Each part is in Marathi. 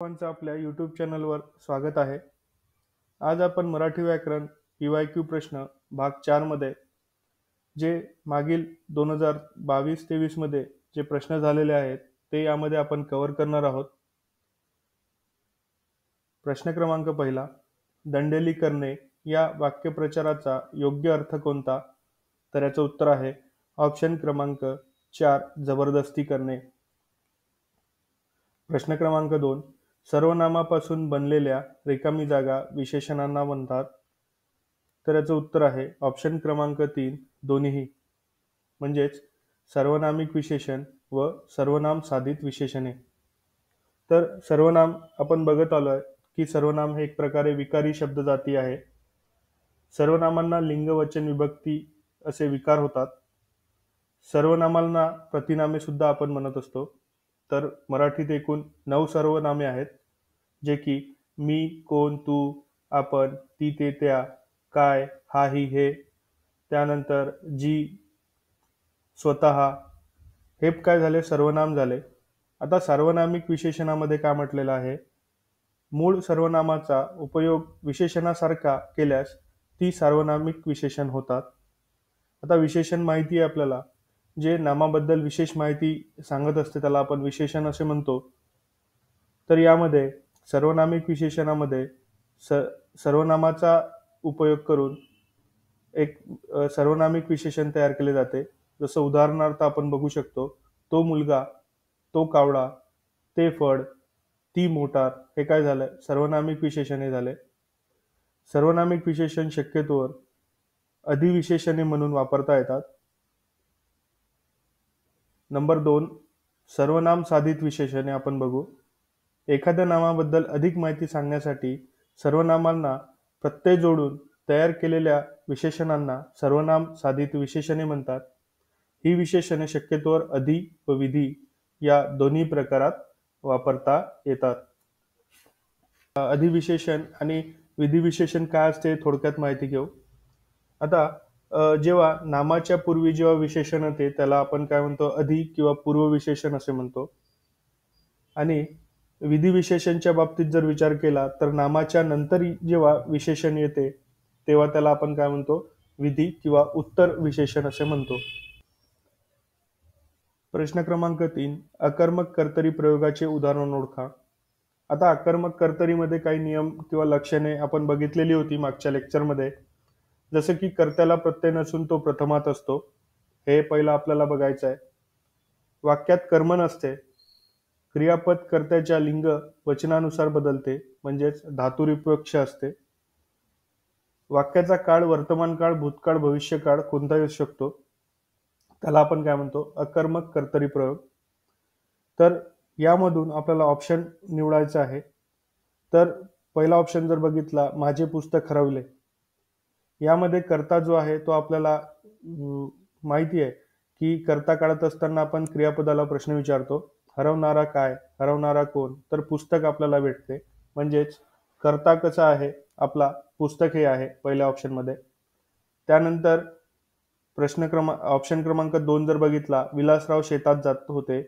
सर्वांचं आपल्या यूट्यूब चॅनलवर स्वागत आहे. आज आपण मराठी व्याकरण PYQ प्रश्न भाग 4 मध्ये जे मागील 2022-23 मध्ये जे प्रश्न झालेले आहेत ते यामध्ये आपण कव्हर करणार आहोत. प्रश्न क्रमांक पहिला, दंडेली करणे या वाक्यप्रचाराचा योग्य अर्थ कोणता? तर याचं उत्तर आहे ऑप्शन क्रमांक 4, जबरदस्ती करणे. प्रश्न क्रमांक 2, सर्वनामापासून बनलेल्या रिकामी जागा विशेषणांना म्हणतात. तर याचं उत्तर आहे ऑप्शन क्रमांक 3, दोन्हीही. म्हणजेच सर्वनामिक विशेषण व सर्वनाम साधित विशेषणे. तर सर्वनाम आपण बघत आलोय की सर्वनाम हे एक प्रकारे विकारी शब्द जाती आहे. सर्वनामांना लिंग वचन विभक्ती असे विकार होतात. सर्वनामांना प्रतिनामे सुद्धा आपण म्हणत असतो. तर मराठीत एकूण 9 सर्वनामे आहेत, जे की मी, कोण, तू, आपण, ती, ते, त्या, काय, हा, ही, हे, त्यानंतर जी, स्वतः, हे काय झाले? सर्वनाम झाले. आता सार्वनामिक विशेषणामध्ये काय म्हटलेलं आहे? मूळ सर्वनामाचा उपयोग विशेषणासारखा केल्यास ती सार्वनामिक विशेषण होतात. आता विशेषण माहिती आहे आपल्याला, जे नामाबद्दल विशेष माहिती सांगत असते त्याला आपण विशेषण असे म्हणतो. तर यामध्ये सर्वनामिक विशेषणामध्ये सर्वनामाचा उपयोग करून एक सर्वनामिक विशेषण तयार केले जाते. जसं उदाहरणार्थ आपण बघू शकतो, तो मुलगा, तो कावळा, ते फळ, ती मोटार, हे काय झालं? सर्वनामिक विशेषणे झाले. सर्वनामिक विशेषण शक्यतोवर अधिविशेषणे म्हणून वापरता येतात. नंबर 2, सर्वनाम साधित विशेषणे आपण बघू. एखाद्या नामाबद्दल अधिक माहिती सांगण्यासाठी सर्वनामांना प्रत्यय जोडून तयार केलेल्या विशेषणांना सर्वनाम साधित विशेषणे म्हणतात. ही विशेषणे शक्यतोवर अधि व विधी या दोन्ही प्रकारात वापरता येतात. अधिविशेषण आणि विधिविशेषण काय असते थोडक्यात माहिती घेऊ. आता जेव्हा नामाच्या पूर्वी जेव्हा विशेषण येते त्याला आपण काय म्हणतो? अधि किंवा पूर्वविशेषण असे म्हणतो. आणि विधिविशेषणच्या बाबतीत जर विचार केला तर नामाच्या नंतर जेव्हा विशेषण येते तेव्हा त्याला आपण काय म्हणतो? विधी किंवा उत्तर विशेषण असे म्हणतो. प्रश्न क्रमांक 3, अकर्मक कर्तरी प्रयोगाचे उदाहरण ओळखा. आता अकर्मक कर्तरीमध्ये काही नियम किंवा लक्षणे आपण बघितलेली होती मागच्या लेक्चरमध्ये. जसं की कर्त्याला प्रत्यय नसून तो प्रथमात असतो, हे पहिलं आपल्याला बघायचं आहे. वाक्यात कर्म नसते. क्रियापद कर्त्याच्या लिंग वचनानुसार बदलते, म्हणजेच धातुरिपक्ष असते. वाक्याचा काळ वर्तमान काळ, भूतकाळ, भविष्यकाळ कोणताही असू शकतो. त्याला आपण काय म्हणतो? अकर्मक कर्तरी प्रयोग. तर यामधून आपल्याला ऑप्शन निवडायचा आहे. तर पहिला ऑप्शन जर बघितला, माझे पुस्तक हरवले, यामध्ये कर्ता जो आहे तो आपल्याला माहिती आहे की कर्ता काढत असताना आपण क्रियापदाला प्रश्न विचारतो, हरवणारा काय, हरवणारा कोण? तर पुस्तक आपल्याला भेटते. म्हणजेच कर्ता कसा आहे? आपला पुस्तक हे आहे पहिल्या ऑप्शनमध्ये. त्यानंतर ऑप्शन क्रमांक 2 जर बघितला, विलासराव शेतात जात होते,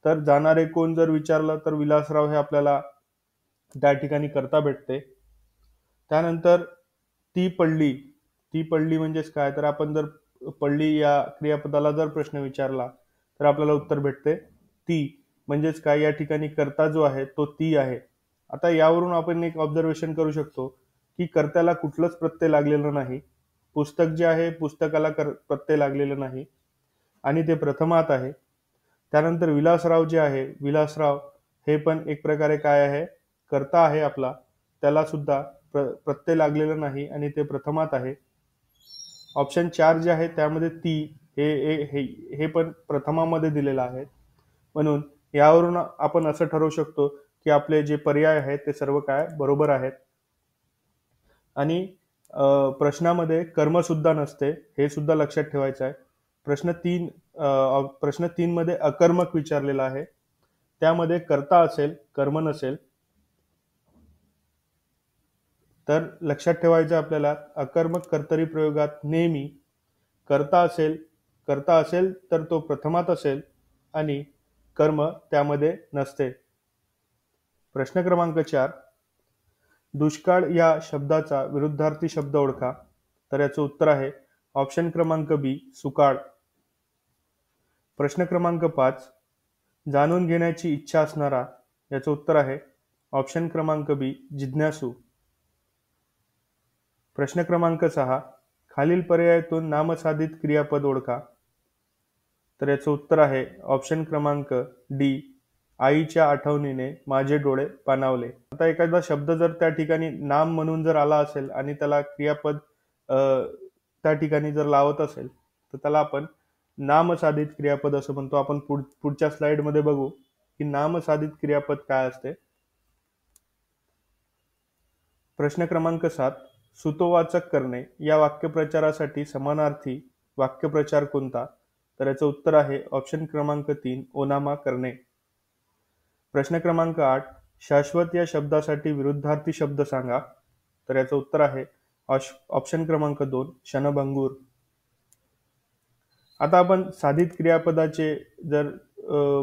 तर जाणारे कोण जर विचारलं तर विलासराव हे आपल्याला त्या ठिकाणी कर्ता भेटते. त्यानंतर ती पडली, ती पडली म्हणजेच काय? तर आपण जर पडली या क्रियापदाला जर प्रश्न विचारला तर आपल्याला उत्तर भेटते ती. म्हणजेच काय? या ठिकाणी कर्ता जो आहे तो ती आहे. आता यावरून आपण एक ऑब्झर्वेशन करू शकतो की कर्त्याला कुठलंच प्रत्यय लागलेलं नाही. पुस्तक जे आहे पुस्तकाला प्रत्यय लागलेलं नाही आणि ते प्रथमात आहे. त्यानंतर विलासराव जे आहे, विलासराव हे पण एक प्रकारे काय आहे? कर्ता आहे आपला, त्याला सुद्धा प्रत्यय लागलेला नाही आणि ते प्रथमात आहे. ऑप्शन 4 जे आहे त्यामध्ये ती हे पण प्रथमामध्ये दिलेलं आहे. म्हणून यावरून आपण असं ठरवू शकतो की आपले जे पर्याय आहेत ते सर्व काय बरोबर आहेत. आणि प्रश्नामध्ये कर्म सुद्धा नसते, हे सुद्धा लक्षात ठेवायचं आहे. प्रश्न 3 मध्ये अकर्मक विचारलेला आहे, त्यामध्ये कर्ता असेल, कर्म नसेल. तर लक्षात ठेवायचं आपल्याला, अकर्मक कर्तरी प्रयोगात नेहमी कर्ता असेल तर तो प्रथमात असेल आणि कर्म त्यामध्ये नसते. प्रश्न क्रमांक 4, दुष्काळ या शब्दाचा विरुद्धार्थी शब्द ओळखा. तर याचं उत्तर आहे ऑप्शन क्रमांक बी, सुकाळ. प्रश्न क्रमांक 5, जाणून घेण्याची इच्छा असणारा. याचं उत्तर आहे ऑप्शन क्रमांक बी, जिज्ञासू. प्रश्न क्रमांक 6, खालील पर्यायातून नामसाधित क्रियापद ओळखा. तर याचं उत्तर आहे ऑप्शन क्रमांक डी, आईच्या आठवणीने माझे डोळे पाणावले. आता एखादा शब्द जर त्या ठिकाणी नाम म्हणून जर आला असेल आणि त्याला क्रियापद त्या ठिकाणी जर लावत असेल तर त्याला आपण नामसाधित क्रियापद असं म्हणतो. आपण पुढच्या स्लाइडमध्ये बघू की नामसाधित क्रियापद काय असते. प्रश्न क्रमांक 7, सुतोवाचक करणे या वाक्यप्रचारासाठी समानार्थी वाक्यप्रचार कोणता. तर याचं उत्तर आहे ऑप्शन क्रमांक 3, ओनामा करणे. प्रश्न क्रमांक 8, शाश्वत या शब्दासाठी विरुद्धार्थी शब्द सांगा. तर याचं उत्तर आहे ऑप्शन क्रमांक 2, क्षणभंगूर. आता आपण साधित क्रियापदाचे जर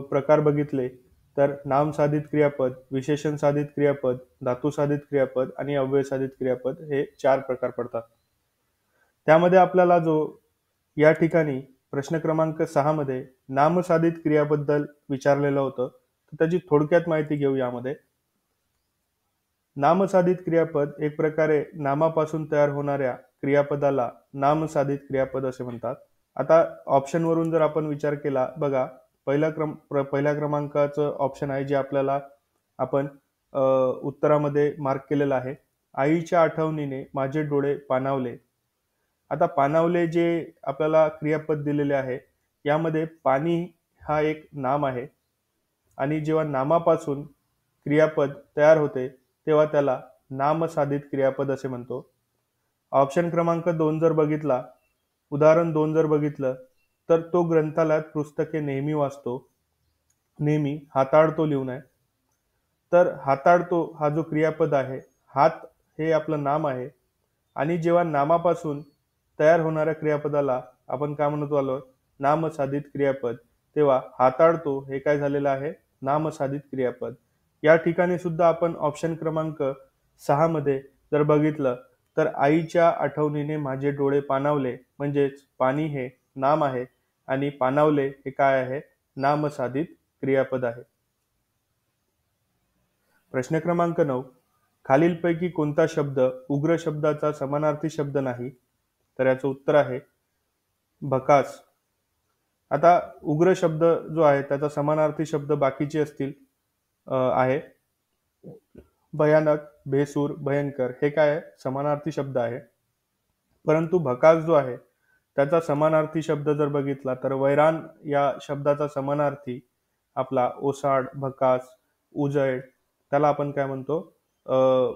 प्रकार बघितले तर नाम साधित क्रियापद, विशेषण साधित क्रियापद, धातू साधित क्रियापद आणि अव्यय साधित क्रियापद हे 4 प्रकार पडतात. त्यामध्ये आपल्याला जो या ठिकाणी प्रश्न क्रमांक 6 मध्ये नामसाधित क्रियाबद्दल विचारलेलं होतं तर त्याची थोडक्यात माहिती घेऊ. यामध्ये नामसाधित क्रियापद एक प्रकारे नामापासून तयार होणाऱ्या क्रियापदाला नामसाधित क्रियापद असे म्हणतात. आता ऑप्शनवरून जर आपण विचार केला बघा, पहिल्या क्रमांकाचं ऑप्शन आहे जे आपल्याला आपण उत्तरामध्ये मार्क केलेलं आहे, आईच्या आठवणीने माझे डोळे पाणावले. आता पाणावले जे आपल्याला क्रियापद दिलेले आहे यामध्ये पाणी हा एक नाम आहे आणि जेव्हा नामापासून क्रियापद तयार होते तेव्हा त्याला नामसाधित क्रियापद असे म्हणतो. ऑप्शन क्रमांक 2 जर बघितला, उदाहरण 2 जर बघितलं तर तो ग्रंथालयात पुस्तके नेहमी वाचतो, नेहमी हाताळतो लिहून आहे. तर हाताळतो हा जो क्रियापद आहे, हात हे आपलं नाम आहे आणि जेव्हा नामापासून तयार होणाऱ्या क्रियापदाला आपण काय म्हणतो आलो, नामसाधित क्रियापद, तेव्हा हाताळतो हे काय झालेलं आहे, नामसाधित क्रियापद. या ठिकाणी सुद्धा आपण ऑप्शन क्रमांक 6 मध्ये जर बघितलं तर आईच्या आठवणीने माझे डोळे पाणावले, म्हणजेच पाणी हे नाम आहे आणि पाणावले हे काय आहे, नामसाधित क्रियापद आहे. प्रश्न क्रमांक 9, खालीलपैकी कोणता शब्द उग्र शब्दाचा समानार्थी शब्द नाही. तर याचं उत्तर आहे भकास. आता उग्र शब्द जो आहे त्याचा समानार्थी शब्द बाकीचे असतील आहे भयानक, बेसूर, भयंकर, हे काय आहे, समानार्थी शब्द आहे. परंतु भकास जो आहे त्याचा समानार्थी शब्द जर बघितला तर वैरान या शब्दाचा समानार्थी आपला ओसाड, भकास, उजळ, त्याला आपण काय म्हणतो,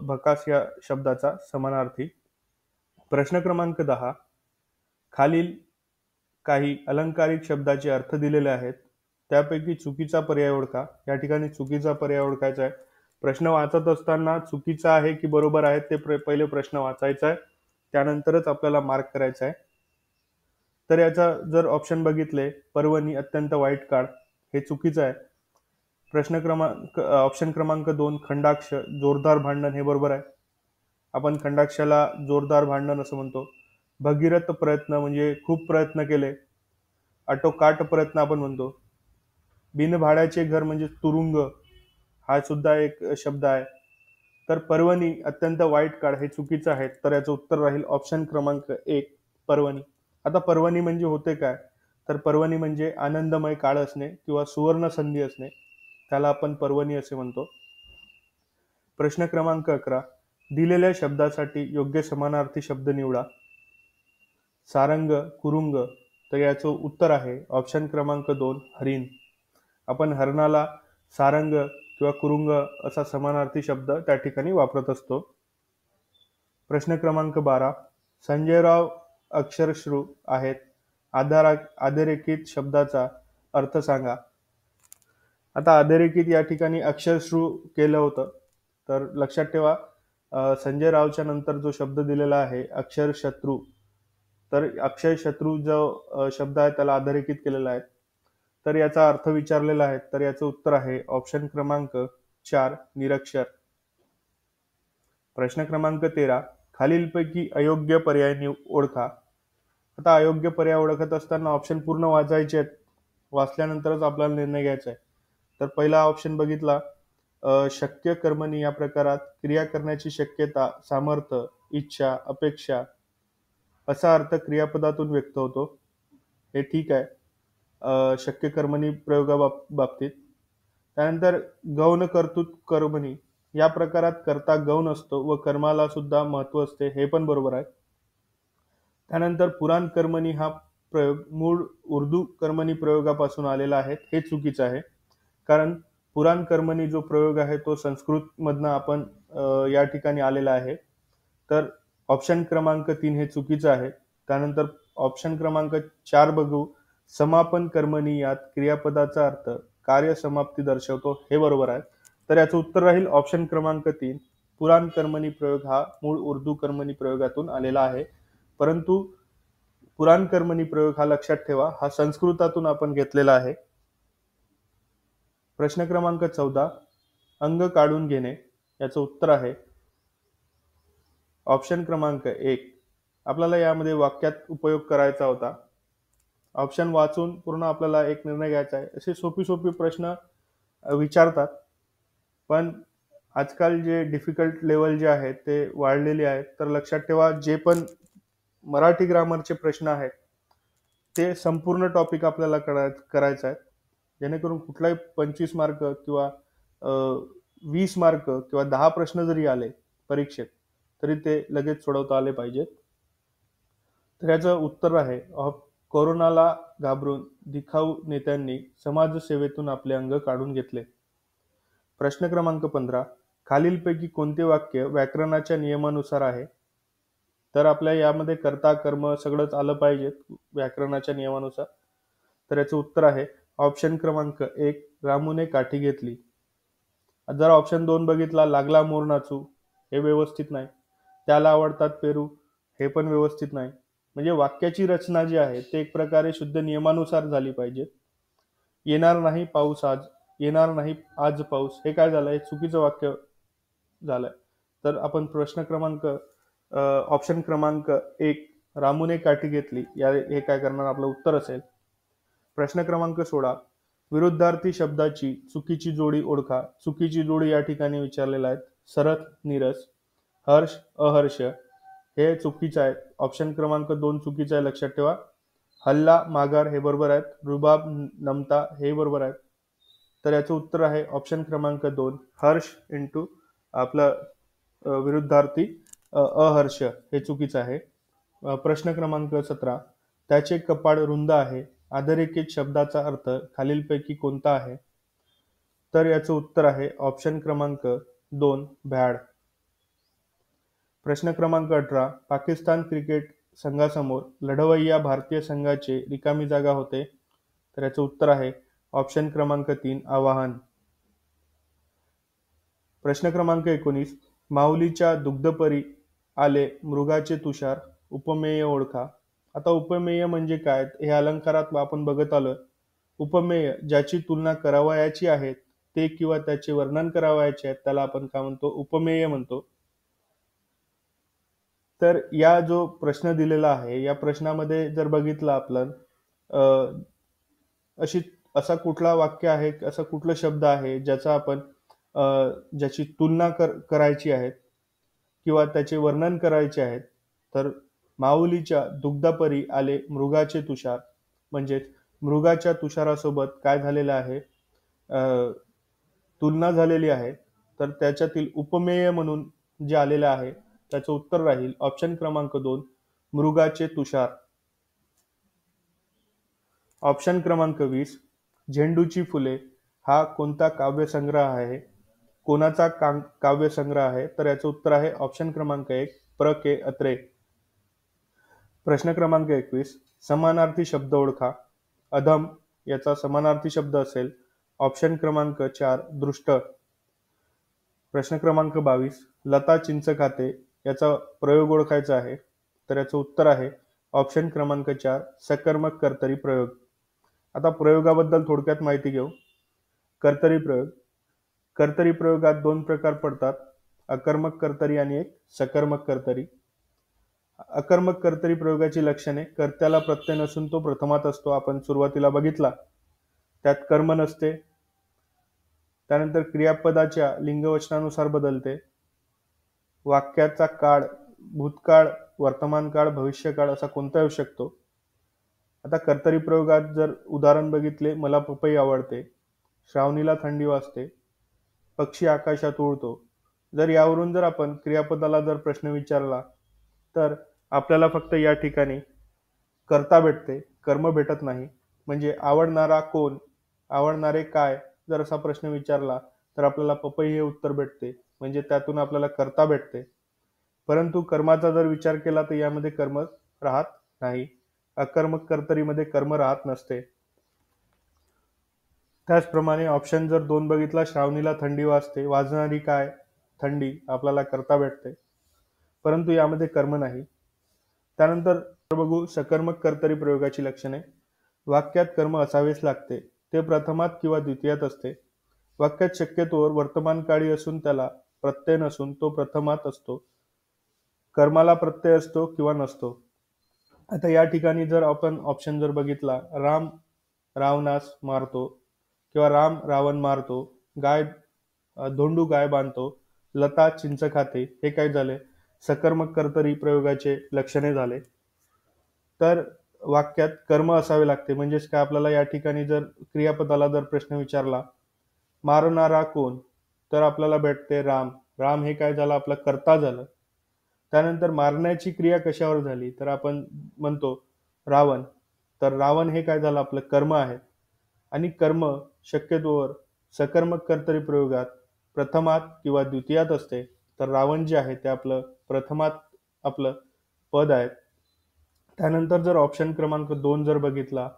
भकास या शब्दाचा समानार्थी. प्रश्न क्रमांक 10, खालील काही अलंकारिक शब्दाचे अर्थ दिलेले आहेत, त्यापैकी चुकीचा पर्याय ओळखा. या ठिकाणी चुकीचा पर्याय ओळखायचा आहे. प्रश्न वाचत असताना चुकीचा आहे की बरोबर आहे ते पहिले प्रश्न वाचायचा आहे, त्यानंतरच आपल्याला मार्क करायचा आहे. तर याचा जर ऑप्शन बघितले, पर्वणी अत्यंत वाईट काळ, हे चुकीचं आहे. ऑप्शन क्रमांक 2, खंडाक्ष जोरदार भांडण, हे बरोबर आहे. आपण खंडाक्षाला जोरदार भांडण असं म्हणतो. भगीरथ प्रयत्न म्हणजे खूप प्रयत्न केले, आटोकाट प्रयत्न आपण म्हणतो. बिनभाड्याचे घर म्हणजे तुरुंग, हा सुद्धा एक शब्द आहे. तर पर्वणी अत्यंत वाईट काळ हे चुकीचं आहे. तर याचं उत्तर राहील ऑप्शन क्रमांक 1, पर्वणी. आता पर्वणी म्हणजे होते काय, तर पर्वणी म्हणजे आनंदमय काळ असणे किंवा सुवर्ण संधी असणे, त्याला आपण पर्वणी असे म्हणतो. प्रश्न क्रमांक 11, दिलेल्या शब्दासाठी योग्य समानार्थी शब्द निवडा. सारंग, कुरुंग, तर याचं उत्तर आहे ऑप्शन क्रमांक 2, हरिण. आपण हरणाला सारंग किंवा कुरुंग असा समानार्थी शब्द त्या ठिकाणी वापरत असतो. प्रश्न क्रमांक 12, संजयराव अक्षरश्रू आहेत, अधोरेखित शब्दाचा अर्थ सांगा. आता अधोरेखित या ठिकाणी अक्षरश्रू केलं होतं, तर लक्षात ठेवा संजय रावच्या नंतर जो शब्द दिलेला आहे अक्षर शत्रू, तर अक्षय शत्रू जो शब्द आहे त्याला अधोरेखित केलेला आहे. तर याचा अर्थ विचारलेला आहे, तर याचं उत्तर आहे ऑप्शन क्रमांक 4 निरक्षर. प्रश्न क्रमांक 13 खालीलपैकी अयोग्य पर्याय ओळखा. आता अयोग्य पर्याय ओळखत असताना ऑप्शन पूर्ण वाचायचे आहेत. वाचल्यानंतरच आपल्याला निर्णय घ्यायचा आहे. तर पहिला ऑप्शन बघितला, शक्य कर्मणी या प्रकारात क्रिया करण्याची शक्यता, सामर्थ्य, इच्छा, अपेक्षा असा अर्थ क्रियापदातून व्यक्त होतो. हे ठीक आहे शक्य कर्मणी प्रयोगाबाबतीत. त्यानंतर गौण कर्तृत्व कर्मणी या प्रकारात कर्ता गौण असतो व कर्माला सुद्धा महत्व असते, हे पण बरोबर आहे. त्यानंतर पुराण कर्मणी हा प्रयोग मूळ उर्दू कर्मणी प्रयोगापासून आलेला आहे, हे चुकीचं आहे. कारण पुराण कर्मणी जो प्रयोग आहे तो संस्कृत मधनं आपण या ठिकाणी आलेला आहे. तर ऑप्शन क्रमांक 3 हे चुकीचं आहे. त्यानंतर ऑप्शन क्रमांक 4 बघू, समापन कर्मणी यात क्रियापदाचा अर्थ कार्य समाप्ती दर्शवतो, हे बरोबर आहे. तर याचं उत्तर राहील ऑप्शन क्रमांक 3. पुराण कर्मणी प्रयोग हा मूळ उर्दू कर्मणी प्रयोगातून आलेला आहे. परंतु पुराण कर्मणी प्रयोग हा लक्षात ठेवा, हा संस्कृतातून आपण घेतलेला आहे. प्रश्न क्रमांक 14 अंग काढून घेणे याचं उत्तर आहे ऑप्शन क्रमांक 1. आपल्याला यामध्ये वाक्यात उपयोग करायचा होता. ऑप्शन वाचून पूर्ण आपल्याला एक निर्णय घ्यायचा आहे. असे सोपी प्रश्न विचारतात, पण आजकाल जे डिफिकल्ट लेवल जे आहेत ते वाढलेले आहेत. तर लक्षात ठेवा, जे पण मराठी ग्रामरचे प्रश्न आहेत ते संपूर्ण टॉपिक आपल्याला करायचं आहे, जेणेकरून कुठलाही 25 मार्क किंवा 20 मार्क किंवा 10 प्रश्न जरी आले परीक्षेत तरी ते लगेच सोडवता आले पाहिजेत. तर याचं उत्तर आहे कोरोनाला घाबरून दिखाऊ नेत्यांनी समाजसेवेतून आपले अंग काढून घेतले. प्रश्न क्रमांक 15 खालीलपैकी कोणते वाक्य व्याकरणाच्या नियमानुसार आहे. तर आपल्या यामध्ये कर्ता कर्म सगळंच आलं पाहिजे व्याकरणाच्या नियमानुसार. तर याचं उत्तर आहे ऑप्शन क्रमांक 1 रामूने काठी घेतली. जर ऑप्शन 2 बघितला, लागला मोर नाचू, हे व्यवस्थित नाही. त्याला आवडतात पेरू, हे पण व्यवस्थित नाही. म्हणजे वाक्याची रचना जी आहे ते एक प्रकारे शुद्ध नियमानुसार झाली पाहिजे. येणार नाही पाऊस आज, येणार नाही आज पाऊस, हे काय झालंय, चुकीचं वाक्य झालंय. तर आपण प्रश्न क्रमांक ऑप्शन क्रमांक 1 रामूने काठी घेतली हे काय करणार आपलं उत्तर असेल. प्रश्न क्रमांक 16 विरुद्धार्थी शब्दाची चुकीची जोडी ओळखा. चुकीची जोडी या ठिकाणी विचारलेला आहे. सरस निरस, हर्ष अहर्ष, हे चुकीचं आहे. ऑप्शन क्रमांक 2 चुकीचं आहे, लक्षात ठेवा. हल्ला माघार हे बरोबर आहेत. रुबाब नमता हे बरोबर आहेत. तर याचं उत्तर आहे ऑप्शन क्रमांक 2 हर्ष इंटू आपलं विरुद्धार्थी अहर्ष, हे चुकीचं आहे. प्रश्न क्रमांक 17 त्याचे कपाळ रुंद आहे. अधोरेखित शब्दाचा अर्थ खालीलपैकी कोणता आहे. तर याचं उत्तर आहे ऑप्शन क्रमांक 2 भ्याड. प्रश्न क्रमांक 18 पाकिस्तान क्रिकेट संघासमोर लढवय्या भारतीय संघाचे रिकामी जागा होते. तर याचं उत्तर आहे ऑप्शन क्रमांक 3 आवाहन. प्रश्न क्रमांक 19 माऊलीच्या दुग्धपरी आले मृगाचे तुषार, उपमेय ओळखा. आता उपमेय म्हणजे काय, हे अलंकारात आपण बघत आलोय. उपमेय ज्याची तुलना करावयाची आहे ते किंवा त्याचे वर्णन करावयाचे आहे त्याला आपण काय म्हणतो, उपमेय म्हणतो. तर या जो प्रश्न दिलेला आहे या प्रश्नामध्ये जर बघितलं आपण असा कुठला वाक्य आहे, असा कुठला शब्द आहे ज्याचा आपण ज्याची तुलना करायची आहे किंवा त्याचे वर्णन करायचे आहेत. तर माऊलीच्या दुग्धापरी आले मृगाचे तुषार, म्हणजे मृगाच्या तुषारासोबत काय झालेलं आहे, तुलना झालेली आहे. तर त्याच्यातील उपमेय म्हणून जे आलेलं आहे त्याचं उत्तर राहील ऑप्शन क्रमांक 2 मृगाचे तुषार. ऑप्शन क्रमांक 20 झेंडूची फुले हा कोणता काव्यसंग्रह आहे, कोणाचा काव्यसंग्रह आहे. तर याचं उत्तर आहे ऑप्शन क्रमांक 1 प्र के अत्रे. प्रश्न क्रमांक 21 समानार्थी शब्द ओळखा. अधम याचा समानार्थी शब्द असेल ऑप्शन क्रमांक 4 दृष्ट. प्रश्न क्रमांक 22 लता चिंच खाते याचा प्रयोग ओळखायचा आहे. तर याचं उत्तर आहे ऑप्शन क्रमांक 4 सकर्मक कर्तरी प्रयोग. आता प्रयोगाबद्दल थोडक्यात माहिती घेऊ. कर्तरी प्रयोग कर्तरी प्रयोगात दोन प्रकार पडतात, अकर्मक कर्तरी आणि एक सकर्मक कर्तरी. अकर्मक कर्तरी प्रयोगाची लक्षणे: कर्त्याला प्रत्यय नसून तो प्रथमात असतो, आपण सुरुवातीला बघितला. त्यात कर्म नसते. त्यानंतर क्रियापदाच्या लिंगवचनानुसार बदलते. वाक्याचा काळ भूतकाळ, वर्तमान काळ, भविष्यकाळ असा कोणता येऊ शकतो. आता कर्तरी प्रयोगात जर उदाहरण बघितले, मला पपई आवडते, श्रावणीला थंडी वाजते, पक्षी आकाशात उडतो. जर यावरून जर आपण क्रियापदाला जर प्रश्न विचारला तर आपल्याला फक्त या ठिकाणी कर्ता भेटते, कर्म भेटत नाही. म्हणजे आवडणारा कोण, आवडणारे काय जर असा प्रश्न विचारला तर आपल्याला पपई हे उत्तर भेटते, म्हणजे त्यातून आपल्याला कर्ता भेटते. परंतु कर्माचा जर विचार केला तर यामध्ये कर्म राहत नाही. अकर्मक कर्तरीमध्ये कर्म राहत नसते. त्याचप्रमाणे ऑप्शन जर 2 बघितला, श्रावणीला थंडी वाजते, वाजणारी काय, थंडी, आपल्याला कर्ता भेटते, परंतु यामध्ये कर्म नाही. त्यानंतर बघू सकर्मक कर्तरी प्रयोगाची लक्षणे. वाक्यात कर्म असावेच लागते, ते प्रथमात किंवा द्वितीयात असते. वाक्यात शक्यतोवर वर्तमान काळी असून त्याला प्रत्यय नसून तो प्रथमात असतो. कर्माला प्रत्यय असतो किंवा नसतो. आता या ठिकाणी जर आपण ऑप्शन जर बघितला, राम रावणास मारतो किंवा राम रावण मारतो, गाय धोंडू गाय बांधतो, लता चिंच खाते, हे काय झाले, सकर्मक कर्तरी प्रयोगाचे लक्षणे झाले. तर वाक्यात कर्म असावे लागते, म्हणजेच काय, आपल्याला या ठिकाणी जर क्रियापदाला जर प्रश्न विचारला, मारणारा कोण, तर आपल्याला भेटते राम. राम हे काय झालं, आपलं कर्ता झालं. त्यानंतर मारण्याची क्रिया कशावर झाली, तर आपण म्हणतो रावण, तर रावण हे काय झालं, आपलं कर्म आहे. आणि कर्म शक्यतोवर सकर्मक कर्तरी प्रयोगात प्रथमात किंवा द्वितीयात असते, तर रावण जे आहे ते आपलं प्रथमात आपलं पद आहे. त्यानंतर जर ऑप्शन क्रमांक 2 जर बघितला,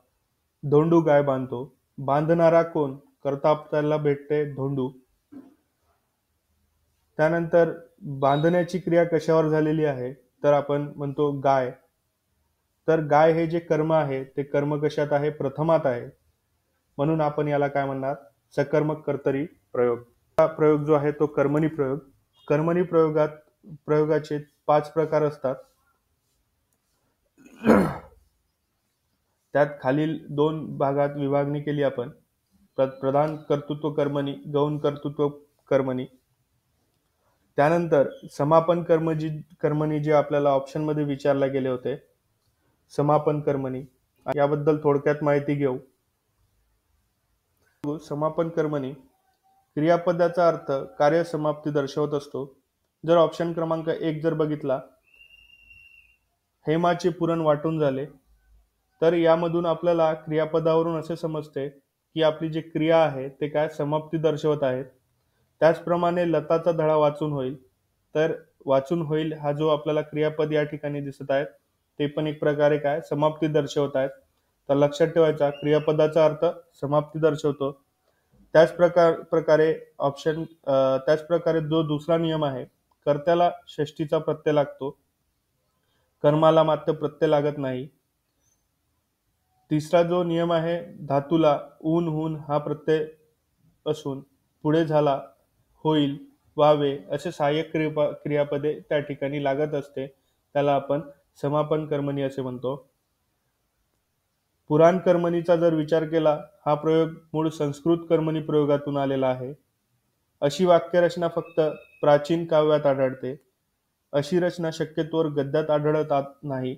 धोंडू गाय बांधतो, बांधणारा कोण, कर्ता आपल्याला भेटते धोंडू. त्यानंतर बांधण्याची क्रिया कशावर झालेली आहे, तर आपण म्हणतो गाय, तर गाय हे जे कर्म आहे ते कर्म कशात आहे, प्रथमात आहे, म्हणून आपण याला काय म्हणणार, सकर्मक कर्तरी प्रयोग. हा प्रयोग जो आहे तो कर्मणी प्रयोग. कर्मणी प्रयोगाचे 5 प्रकार असतात. त्यात खालील 2 भागात विभागणी केली आपण, प्रधान कर्तृत्व कर्मणी, गौण कर्तृत्व कर्मणी. त्यानंतर समापन कर्मणी जे आपल्याला ऑप्शन मध्ये विचारले गेले होते, समापन कर्मणी, याबद्दल थोडक्यात माहिती घेऊ. समापन कर्मणी क्रियापदाचा अर्थ कार्य समाप्ती दर्शवत असतो. जर ऑप्शन क्रमांक 1 जर बघितला, हेमाचे पुरण वाटून झाले, तर यामधून आपल्याला क्रियापदावरून असे समजते की आपली जी क्रिया आहे ते काय समाप्ती दर्शवत आहे. त्याचप्रमाणे लताचा धडा वाचून होईल, तर वाचून होईल हा जो आपल्याला क्रियापद या ठिकाणी दिसत आहे ते पण एक प्रकारे काय समाप्ती दर्शवत आहेत. तर लक्षात ठेवायचा, क्रियापदाचा अर्थ समाप्ती दर्शवतो. त्याचप्रकारे जो दुसरा नियम आहे, कर्त्याला षष्टीचा प्रत्यय लागतो, कर्माला मात्र प्रत्यय लागत नाही. तिसरा जो नियम आहे, धातूला ऊन हून हा प्रत्यय असून पुढे झाला, होईल, व्हावे असे सहाय्यक क्रियापदे त्या ठिकाणी लागत असते, त्याला आपण समापन कर्मणी असे म्हणतो. पुराण कर्मणीचा जर विचार केला, हा प्रयोग मूळ संस्कृत कर्मणी प्रयोगातून आलेला आहे. अशी वाक्यरचना फक्त प्राचीन काव्यात आढळते. अशी रचना शक्यतोवर गद्यात आढळत नाही.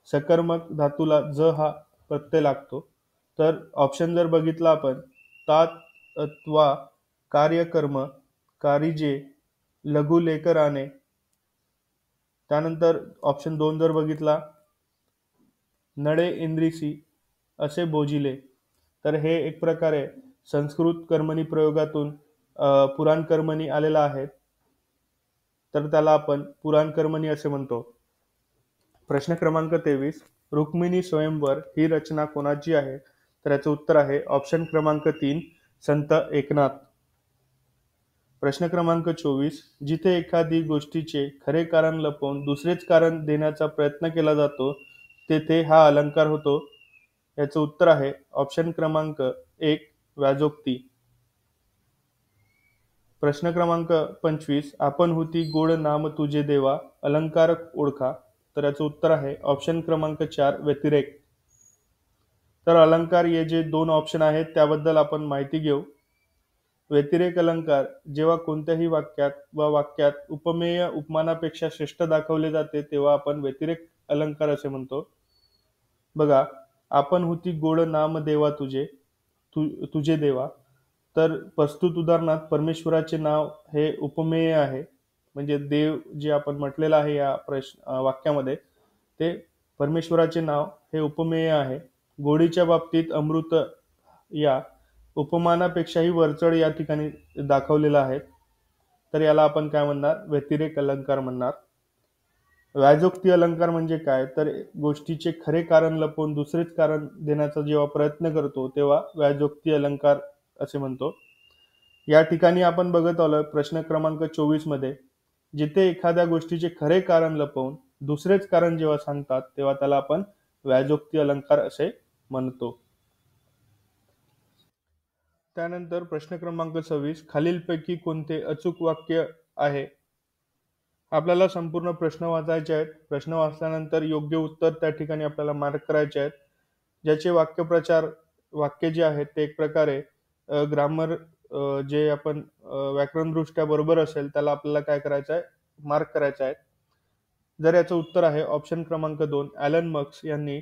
सकर्मक धातूला ज हा प्रत्यय लागतो. तर ऑप्शन जर बघितला आपण, तात अथवा कार्यकर्म, कारिजे, लघु लेकराने. त्यानंतर ऑप्शन 2 जर बघितला, नडे इंद्रिसी असे बोजिले, तर हे एक प्रकारे संस्कृत कर्मणी प्रयोगातून पुराण कर्मणी आलेला आहे, तर त्याला आपण पुराण कर्मणी असे म्हणतो. प्रश्न क्रमांक 23, रुक्मिणी स्वयंवर ही रचना कोणाची आहे, तर याचं उत्तर आहे ऑप्शन क्रमांक 3, संत एकनाथ. प्रश्न क्रमांक 24, जिथे एखादी गोष्टीचे खरे कारण लपवून दुसरेच कारण देण्याचा प्रयत्न केला जातो तेथे हा अलंकार होतो. याचं उत्तर आहे ऑप्शन क्रमांक 1, व्याजोक्ती. प्रश्न क्रमांक 25, आपण होती गोड नाम तुझे देवा, अलंकार ओळखा. तर याचं उत्तर आहे ऑप्शन क्रमांक 4, व्यतिरेक. तर अलंकार हे जे दोन ऑप्शन आहेत त्याबद्दल आपण माहिती घेऊ. व्यतिरेक अलंकार जेव्हा कोणत्याही वाक्यात उपमेय उपमानापेक्षा श्रेष्ठ दाखवले जाते तेव्हा आपण व्यतिरेक अलंकार असे म्हणतो. बघा, आपण होती गोड नाम देवा तुझे देवा. तर प्रस्तुत उदाहरणात परमेश्वराचे नाव हे उपमेय आहे. म्हणजे देव जे आपण म्हटलेलं आहे या वाक्यामध्ये, ते परमेश्वराचे नाव हे उपमेय आहे. गोडीच्या बाबतीत अमृत या उपमानापेक्षाही वरचढ या ठिकाणी दाखवलेलं आहे. तर याला आपण काय म्हणणार? व्यतिरेक अलंकार म्हणणार. व्याजोक्ती अलंकार म्हणजे काय? तर गोष्टीचे खरे कारण लपवून दुसरेच कारण देण्याचा जेव्हा प्रयत्न करतो तेव्हा व्याजोक्ती अलंकार असे म्हणतो. या ठिकाणी आपण बघत आलोय प्रश्न क्रमांक 24 मध्ये, जिथे एखाद्या गोष्टीचे खरे कारण लपवून दुसरेच कारण जेव्हा सांगतात तेव्हा त्याला आपण व्याजोक्ती अलंकार असे म्हणतो. त्यानंतर प्रश्न क्रमांक 26, खालीलपैकी कोणते अचूक वाक्य आहे? आपल्याला संपूर्ण प्रश्न वाचायचे आहेत. प्रश्न वाचल्यानंतर योग्य उत्तर त्या ठिकाणी आपल्याला मार्क करायचे आहेत. ज्याचे वाक्य जे आहेत ते एक प्रकारे ग्रामर जे आपण व्याकरणदृष्ट्या बरोबर असेल त्याला आपल्याला काय करायचं आहे? मार्क करायचं आहे. जर याचं उत्तर आहे ऑप्शन क्रमांक 2, ॲलन मक्स यांनी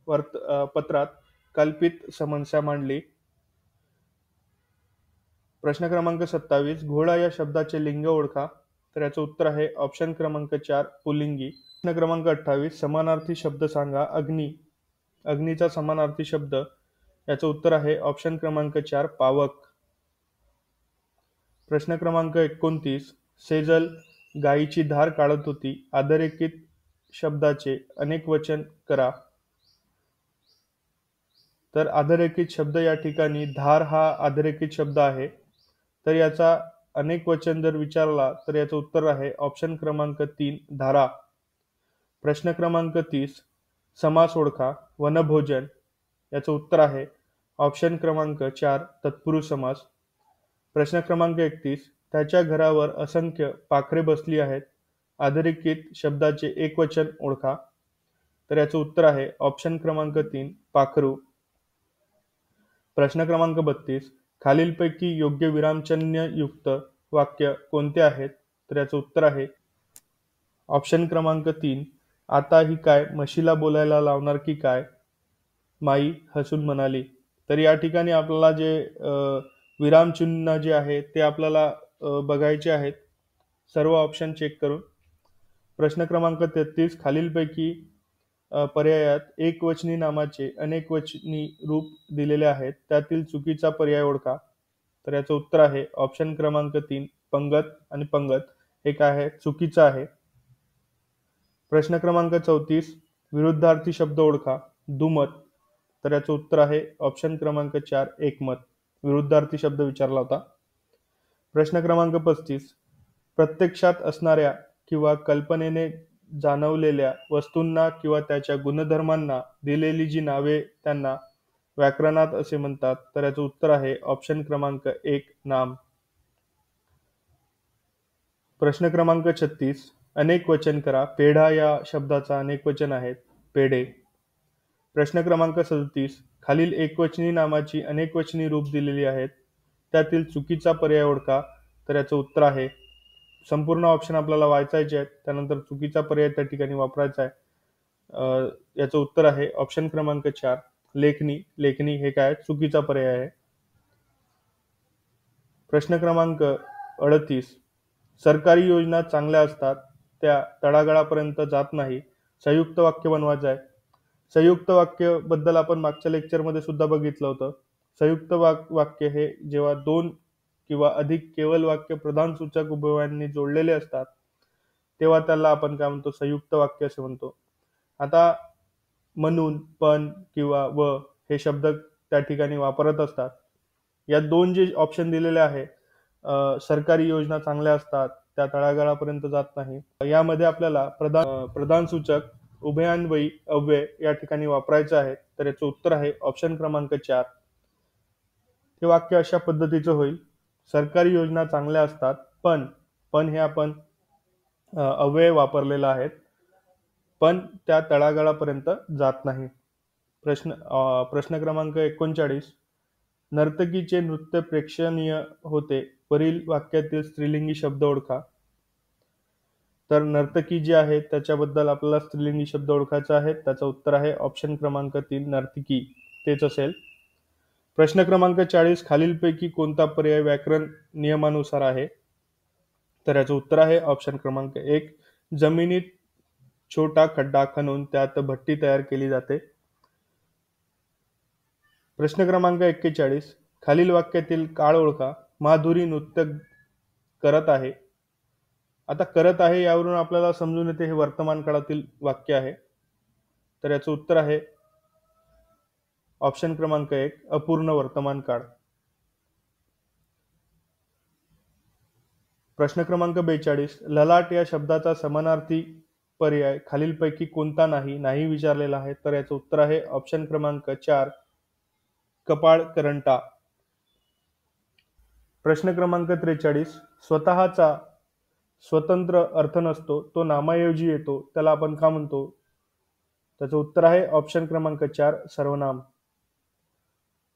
पत्रात कल्पित समस्या मांडली. प्रश्न क्रमांक 27, घोडा या शब्दाचे लिंग ओळखा. तर याचं उत्तर आहे ऑप्शन क्रमांक 4, पुल्लिंगी. प्रश्न क्रमांक 28, समानार्थी शब्द सांगा. अग्नीचा समानार्थी शब्द, याचं उत्तर आहे ऑप्शन क्रमांक 4, पावक. प्रश्न क्रमांक 29, सेजल गायीची धार काढत होती. अधोरेखित शब्दाचे अनेक वचन करा. तर अधोरेखित शब्द या ठिकाणी धार हा अधोरेखित शब्द आहे. तर याचा अनेक वचन जर विचारला तर याचं उत्तर आहे ऑप्शन क्रमांक 3, धारा. प्रश्न क्रमांक 30, समास ओळखा. वनभोजन, याचं उत्तर आहे ऑप्शन क्रमांक 4, तत्पुरुष समास. प्रश्न क्रमांक 31, त्याच्या घरावर असंख्य पाखरे बसली आहेत. अधोरेखित शब्दाचे एकवचन ओळखा. तर याचं उत्तर आहे ऑप्शन क्रमांक 3, पाखरू. प्रश्न क्रमांक 32, खालीलपैकी योग्य विरामचिन्ह युक्त वाक्य कोणते आहेत? तर याचं उत्तर आहे ऑप्शन क्रमांक 3, आता ही काय म्हशीला बोलायला लावणार की काय? माई हसून म्हणाली. तर या ठिकाणी आपल्याला जे विरामचिन्ह जे आहे ते आपल्याला बघायचे आहेत, सर्व ऑप्शन चेक करून. प्रश्न क्रमांक 33, खालीलपैकी पर्यायात एकवचनी नामाचे अनेकवचनी रूप दिलेले आहेत. त्यातील चुकीचा पर्याय ओळखा. तर याचं उत्तर आहे ऑप्शन क्रमांक 3, पंगत आणि पंगत. हे काय आहे? चुकीचं आहे. प्रश्न क्रमांक 34, विरुद्धार्थी शब्द ओळखा. दुमत. तर याचं उत्तर आहे ऑप्शन क्रमांक 4, एकमत. विरुद्धार्थी शब्द विचारला होता. प्रश्न क्रमांक 35, प्रत्यक्षात असणाऱ्या किंवा कल्पनेने जाणवलेल्या वस्तूंना किंवा त्याच्या गुणधर्मांना दिलेली जी नावे त्यांना व्याकरणात असे म्हणतात. तर याचं उत्तर आहे ऑप्शन क्रमांक 1, नाम. प्रश्न क्रमांक 36, अनेक वचन करा. पेढा या शब्दाचा अनेक वचन आहेत, पेढे. प्रश्न क्रमांक 37, खालील एकवचनी नामाची अनेकवचनी रूप दिलेली आहेत. त्यातील चुकीचा पर्याय ओळखा. तर याचं उत्तर आहे, संपूर्ण ऑप्शन आपल्याला वाचायचे आहेत, त्यानंतर चुकीचा पर्याय त्या ठिकाणी वापरायचा आहे. याचं उत्तर आहे ऑप्शन क्रमांक 4, लेखणी. लेखणी हे काय? चुकीचा पर्याय आहे. प्रश्न क्रमांक 38, सरकारी योजना चांगल्या असतात, त्या तळागाळापर्यंत जात नाही. संयुक्त वाक्य बनवायचं आहे. संयुक्त वाक्य बद्दल आपण मागच्या लेक्चरमध्ये सुद्धा बघितलं होतं. संयुक्त वाक्य हे जेव्हा 2 किंवा अधिक केवळ वाक्य प्रधान सूचक उभयवांनी जोडलेले असतात तेव्हा त्याला आपण काय म्हणतो? संयुक्त वाक्य असे म्हणतो. आता म्हणून, पण किंवा व हे शब्द त्या ठिकाणी वापरत असतात. या 2 जे ऑप्शन दिलेले आहे, सरकारी योजना चांगल्या असतात, त्या तळागाळापर्यंत जात नाही, यामध्ये आपल्याला प्रधान सूचक उभयान्वयी अव्यय या ठिकाणी वापरायचं आहे. तर याचं उत्तर आहे ऑप्शन क्रमांक 4. हे वाक्य अशा पद्धतीचं होईल. सरकारी योजना चांगल्या असतात, पण पण हे आपण अव्यय वापरलेला आहे, पण त्या तळागाळापर्यंत जात नाही. प्रश्न क्रमांक 39. नर्तकीचे नृत्य प्रेक्षणीय होते. वरील वाक्यातील स्त्रीलिंगी शब्द ओळखा. तर नर्तकी जी आहे त्याच्याबद्दल आपल्याला स्त्रीलिंगी शब्द ओळखायचा आहे. त्याचं उत्तर आहे ऑप्शन क्रमांक 3 नर्तकी, तेच असेल. प्रश्न क्रमांक 40. खालीलपैकी कोणता पर्याय व्याकरण नियमानुसार आहे? तर याचं उत्तर आहे ऑप्शन क्रमांक 1. जमिनीत छोटा खड्डा खणून त्यात भट्टी तयार केली जाते. प्रश्न क्रमांक 41. खालील वाक्यातील काळ ओळखा. माधुरी नृत्य करत आहे. आता करत आहे यावरून आपल्याला समजून येते हे वर्तमान काळातील वाक्य आहे. तर याचं उत्तर आहे ऑप्शन क्रमांक 1 अपूर्ण वर्तमान काळ. प्रश्न क्रमांक 42. ललाट या शब्दाचा समानार्थी पर्याय खालीलपैकी कोणता नाही? नाही विचारलेला आहे. तर याचं उत्तर आहे ऑप्शन क्रमांक 4 कपाळ करंटा. प्रश्न क्रमांक 43. स्वतःचा स्वतंत्र अर्थ नसतो, तो नामाऐवजी येतो, त्याला आपण का म्हणतो? त्याचं उत्तर आहे ऑप्शन क्रमांक 4 सर्वनाम.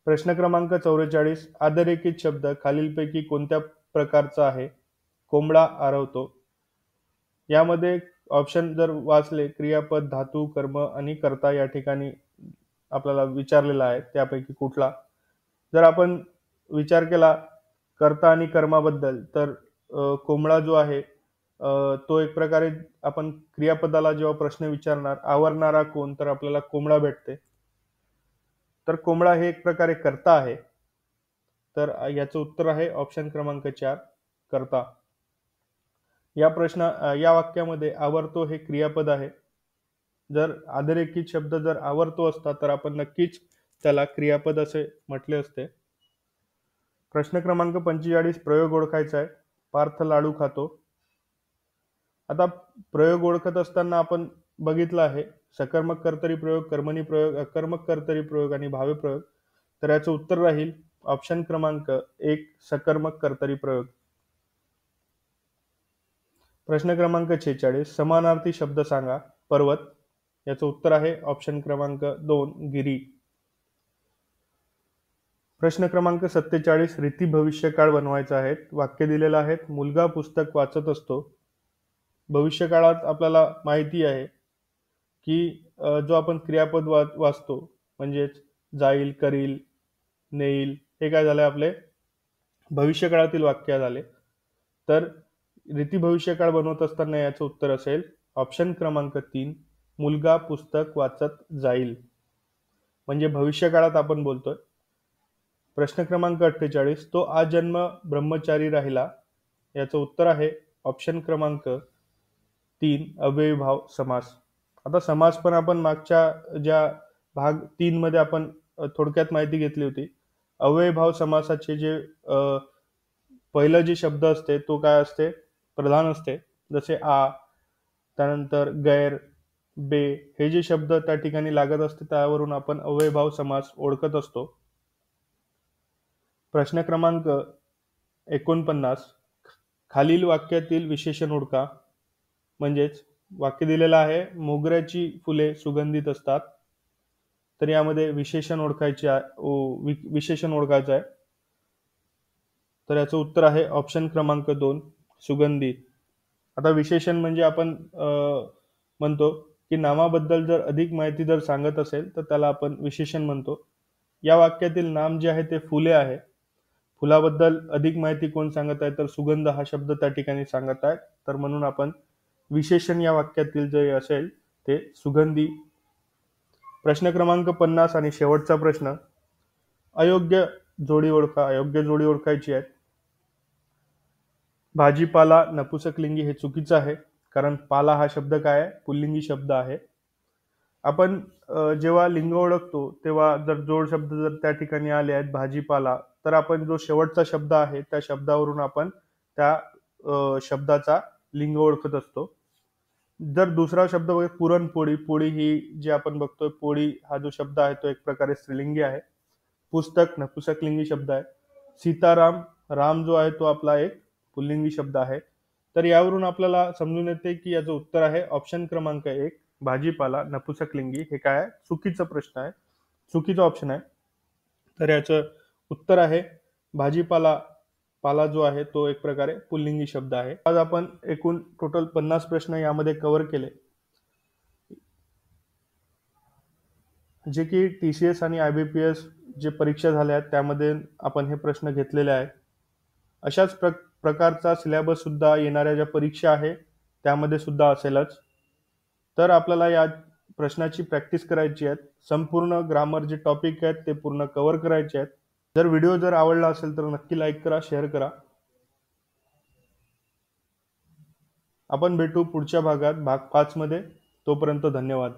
प्रश्न क्रमांक 44. अधोरेखित शब्द खालीलपैकी कोणत्या प्रकारचा आहे? कोंबडा आरवतो. यामध्ये ऑप्शन जर वाचले क्रियापद, धातू, कर्म आणि कर्ता या ठिकाणी आपल्याला विचारलेला आहे, त्यापैकी कुठला? जर आपण विचार केला कर्ता आणि कर्माबद्दल, तर कोंबडा जो आहे तो एक प्रकारे आपण क्रियापदाला जेव्हा प्रश्न विचारणार आवरणारा कोण, तर आपल्याला कोंबडा भेटते. तर कोंबडा हे एक प्रकारे कर्ता आहे. तर याचं उत्तर आहे ऑप्शन क्रमांक 4 कर्ता. या वाक्यामध्ये आवरतो हे क्रियापद आहे. जर अधोरेखित शब्द जर आवरतो असता तर आपण नक्कीच त्याला क्रियापद असे म्हटले असते. प्रश्न क्रमांक 45. प्रयोग ओळखायचा आहे. पार्थ लाडू खातो. आता प्रयोग ओळखत असताना आपण बघितलं आहे सकर्मक कर्तरी प्रयोग, कर्मणी प्रयोग, अकर्मक कर्तरी प्रयोग आणि भावी प्रयोग. तर याचं उत्तर राहील ऑप्शन क्रमांक 1 सकर्मक कर्तरी प्रयोग. प्रश्न क्रमांक 46. समानार्थी शब्द सांगा. पर्वत. याचं उत्तर आहे ऑप्शन क्रमांक 2 गिरी. प्रश्न क्रमांक 47. रीती भविष्यकाळ बनवायचा आहे. वाक्य दिलेलं आहे. मुलगा पुस्तक वाचत असतो. भविष्यकाळात आपल्याला माहिती आहे की जो आपण क्रियापद वाचतो म्हणजेच जाईल, करील, नेईल, हे काय झाले आपले भविष्यकाळातील वाक्य झाले. तर रीती भविष्यकाळ बनवत असताना याचं उत्तर असेल ऑप्शन क्रमांक 3 मुलगा पुस्तक वाचत जाईल, म्हणजे भविष्यकाळात आपण बोलतोय. प्रश्न क्रमांक 48. तो आजन्म ब्रह्मचारी राहिला. याचं उत्तर आहे ऑप्शन क्रमांक 3 अव्ययीभाव समास. आता समास पण आपण मागच्या ज्या भाग 3 मध्ये आपण थोडक्यात माहिती घेतली होती. अव्ययीभाव समासाचे जे पहिलं जे शब्द असते तो काय असते? प्रधान असते. जसे आ, त्यानंतर गैर, बे हे जे शब्द त्या ठिकाणी लागत असते त्यावरून आपण अव्ययीभाव समास ओळखत असतो. प्रश्न क्रमांक 49. खालील वाक्यातील विशेषण ओळखा. म्हणजेच वाक्य दिलेलं आहे मोगऱ्याची फुले सुगंधित असतात. तर यामध्ये विशेषण ओळखायचं आहे. तर याचं उत्तर आहे ऑप्शन क्रमांक 2 सुगंधित. आता विशेषण म्हणजे आपण म्हणतो की नामाबद्दल जर अधिक माहिती जर सांगत असेल तर त्याला आपण विशेषण म्हणतो. या वाक्यातील नाम जे आहे ते फुले आहे. फुलाबद्दल अधिक माहिती कोण सांगत आहे? तर सुगंध हा शब्द त्या ठिकाणी सांगत आहे. तर म्हणून आपण विशेषण या वाक्यातील जे असेल ते सुगंधी. प्रश्न क्रमांक 50 आणि शेवटचा प्रश्न. अयोग्य जोडी ओळखा. अयोग्य जोडी ओळखायची आहे. भाजीपाला नपुसकलिंगी हे चुकीचं आहे, कारण पाला हा शब्द काय आहे? पुल्लिंगी शब्द आहे. आपण जेव्हा लिंग ओळखतो तेव्हा जर जोड शब्द जर त्या ठिकाणी आले आहेत भाजीपाला, तर आपण जो शेवटचा शब्द आहे त्या शब्दावरून आपण त्या शब्दाचा लिंग ओळखत असतो. जर दुसरा शब्द पुरणपोळी, पोळी ही जी आपण बघतोय पोळी हा जो शब्द आहे तो एक प्रकारे स्त्रीलिंगी आहे. पुस्तक नपुसकलिंगी शब्द आहे. सीताराम राम जो आहे तो आपला एक पुल्लिंगी शब्द आहे. तर यावरून आपल्याला समजून येते की याचं उत्तर आहे ऑप्शन क्रमांक 1, भाजीपाला नपुंसकलिंगी. हे काय आहे? चुकीचा प्रश्न आहे, चुकीचा ऑप्शन आहे. तर याचं उत्तर आहे भाजीपाला. पाला जो आहे तो एक प्रकारे पुल्लिंगी शब्द आहे. आज आपण एकूण टोटल 50 प्रश्न यामध्ये कव्हर केले, जे की TCS आणि IBPS जे परीक्षा झाल्या आहेत त्यामध्ये आपण हे प्रश्न घेतलेले आहेत. अशाच प्रकारचा सिलेबस सुद्धा येणाऱ्या ज्या परीक्षा आहे त्यामध्ये सुद्धा असेलच. तर आपल्याला या प्रश्नाची प्रॅक्टिस करायची आहे. संपूर्ण ग्रामर जे टॉपिक आहेत ते पूर्ण कव्हर करायचे आहेत. जर व्हिडिओ आवडला असेल तर नक्की लाईक करा, शेअर करा. आपण भेटू पुढच्या भागात, भाग 5 मध्ये. तोपर्यंत धन्यवाद.